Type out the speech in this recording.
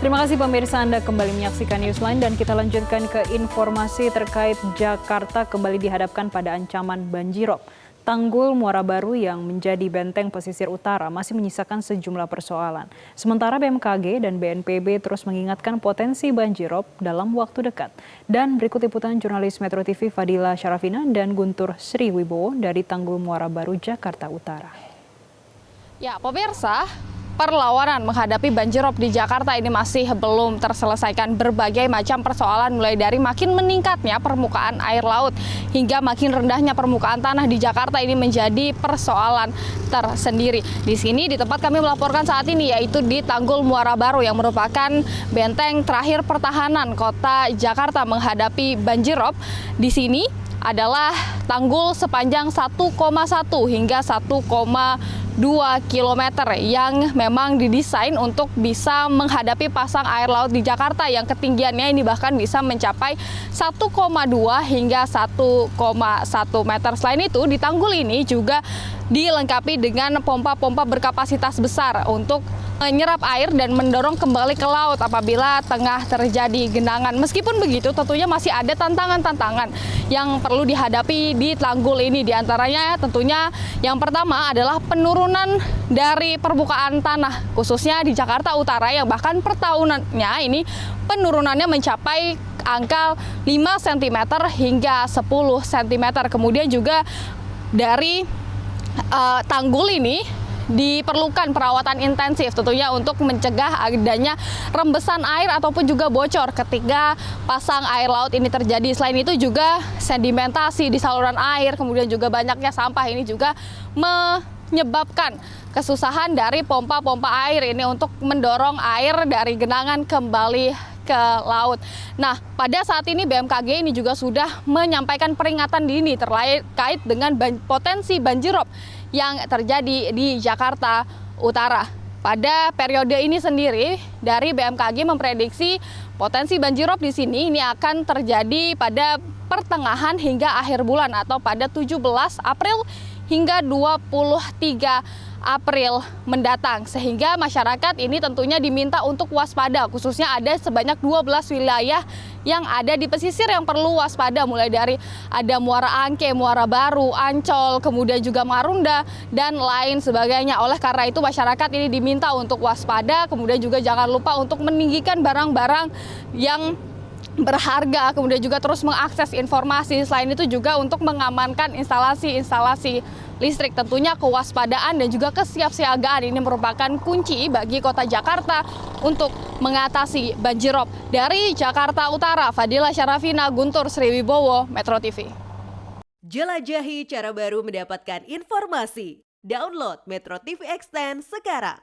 Terima kasih pemirsa, Anda kembali menyaksikan Newsline dan kita lanjutkan ke informasi terkait Jakarta kembali dihadapkan pada ancaman banjirop. Tanggul Muara Baru yang menjadi benteng pesisir utara masih menyisakan sejumlah persoalan. Sementara BMKG dan BNPB terus mengingatkan potensi banjirop dalam waktu dekat. Dan berikut liputan jurnalis Metro TV Fadila Syarafina dan Guntur Sriwibowo dari Tanggul Muara Baru, Jakarta Utara. Ya, pemirsa, perlawanan menghadapi banjirop di Jakarta ini masih belum terselesaikan. Berbagai macam persoalan mulai dari makin meningkatnya permukaan air laut hingga makin rendahnya permukaan tanah di Jakarta ini menjadi persoalan tersendiri. Di sini di tempat kami melaporkan saat ini yaitu di Tanggul Muara Baru yang merupakan benteng terakhir pertahanan kota Jakarta menghadapi banjirop. Di sini adalah tanggul sepanjang 1,1 hingga 1,2 kilometer yang memang didesain untuk bisa menghadapi pasang air laut di Jakarta yang ketinggiannya ini bahkan bisa mencapai 1,2 hingga 1,1 meter. Selain itu, di tanggul ini juga dilengkapi dengan pompa-pompa berkapasitas besar untuk menyerap air dan mendorong kembali ke laut apabila tengah terjadi genangan. Meskipun begitu, tentunya masih ada tantangan-tantangan yang perlu dihadapi di tanggul ini. Di antaranya tentunya yang pertama adalah penurunan dari permukaan tanah, khususnya di Jakarta Utara yang bahkan per tahunannya ini penurunannya mencapai angka 5 cm hingga 10 cm. Kemudian juga dari tanggul ini diperlukan perawatan intensif tentunya untuk mencegah adanya rembesan air ataupun juga bocor ketika pasang air laut ini terjadi. Selain itu juga sedimentasi di saluran air, kemudian juga banyaknya sampah ini juga menyebabkan kesusahan dari pompa-pompa air ini untuk mendorong air dari genangan kembali ke laut. Nah, pada saat ini BMKG ini juga sudah menyampaikan peringatan dini terkait dengan potensi banjirop yang terjadi di Jakarta Utara. Pada periode ini sendiri, dari BMKG memprediksi potensi banjirop di sini ini akan terjadi pada pertengahan hingga akhir bulan atau pada 17 April hingga 23 April mendatang, sehingga masyarakat ini tentunya diminta untuk waspada, khususnya ada sebanyak 12 wilayah yang ada di pesisir yang perlu waspada, mulai dari ada Muara Angke, Muara Baru, Ancol, kemudian juga Marunda, dan lain sebagainya. Oleh karena itu masyarakat ini diminta untuk waspada, kemudian juga jangan lupa untuk meninggikan barang-barang yang berharga, kemudian juga terus mengakses informasi. Selain itu juga untuk mengamankan instalasi-instalasi listrik. Tentunya kewaspadaan dan juga kesiapsiagaan ini merupakan kunci bagi kota Jakarta untuk mengatasi banjirop. Dari Jakarta Utara, Fadila Syarafina, Guntur Sriwibowo, Metro TV. Jelajahi cara baru mendapatkan informasi. Download Metro TV Extend sekarang.